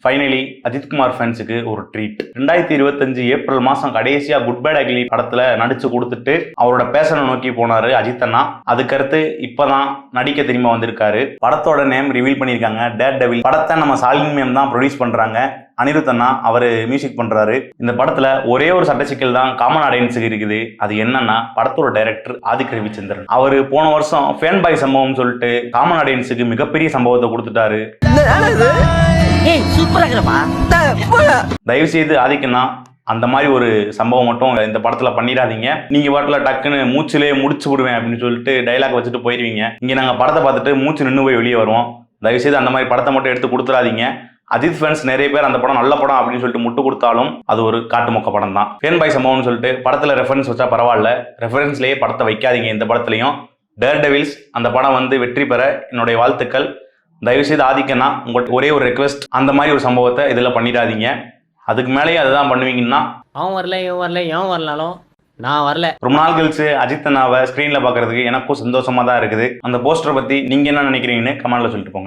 Finally Ajithkumar ஃபேன்ஸுக்கு ஒரு treat. 2025 April மாசம் கடைசியா குட் பேட் அக்லி படத்துல நடிச்சு கொடுத்துட்டு அவரோட பேஷனை நோக்கி போனாரு அஜித் அண்ணா. அதுக்கடுத்து இப்பதான் நடிக்க திரும்ப வந்திருக்காரு. படத்தோட நேம் ரிவீல் பண்ணியிருக்காங்க, டேர் டெவில். படத்தை நம்ம சாலின் மேம் தான் ப்ரொடியூஸ் பண்றாங்க. அனிருத் அண்ணா அவரு மியூசிக் பண்றாரு. இந்த படத்துல ஒரே ஒரு சட்ட சிக்கல் தான் காமன் ஆடியன்ஸுக்கு இருக்குது. அது என்னன்னா, படத்தோட டைரக்டர் ஆதிக் ரவிச்சந்திரன் அவரு போன வருஷம் ஃபேன் பாய் சம்பவம் சொல்லிட்டு காமன் ஆடியன்ஸுக்கு மிகப்பெரிய சம்பவத்தை கொடுத்துட்டாரு. தயவு செய்து ஆதிக்கண்ணா அந்த மாதிரி ஒரு சம்பவம் மட்டும் இந்த படத்துல பண்ணிடாதீங்க. நீங்க பாட்டுல டக்குன்னு மூச்சிலே முடிச்சு விடுவேன் அப்படின்னு சொல்லிட்டு டைலாக் வச்சுட்டு போயிருவீங்க. இங்க நாங்க படத்தை பார்த்துட்டு மூச்சு நின்று போய் வெளியே வருவோம். தயவு செய்து அந்த மாதிரி படத்தை மட்டும் எடுத்து கொடுத்துடாதீங்க. அஜித் ஃபேன்ஸ் நிறைய பேர் அந்த படம் நல்ல படம் அப்படின்னு சொல்லிட்டு முட்டு கொடுத்தாலும் அது ஒரு காட்டு மொக்க படம் தான். ஃபேன் பாய் சம்பவம்னு சொல்லிட்டு படத்துல ரெஃபரன்ஸ் வச்சா பரவாயில்ல, ரெஃபரன்ஸ்லேயே படத்தை வைக்காதீங்க. இந்த படத்துலையும் டேர் டெவில்ஸ் அந்த படம் வந்து வெற்றி பெற என்னுடைய வாழ்த்துக்கள். தயவுசெய்து ஆதிக்கண்ணா உங்களுக்கு ஒரே ஒரு ரெக்வெஸ்ட், அந்த மாதிரி ஒரு சம்பவத்தை இதில் பண்ணிடாதீங்க. அதுக்கு மேலேயே அதுதான் பண்ணுவீங்கன்னா அவன் வரல இவன் வரல எவன் வரலாலும் நான் வரல. ரொம்ப நாள் கழிச்சு அஜித் அண்ணாவை ஸ்க்ரீனில் பார்க்கறதுக்கு எனக்கும் சந்தோஷமா தான் இருக்குது. அந்த போஸ்டரை பற்றி நீங்கள் என்ன நினைக்கிறீங்கன்னு கமெண்ட்ல சொல்லிட்டு போங்க.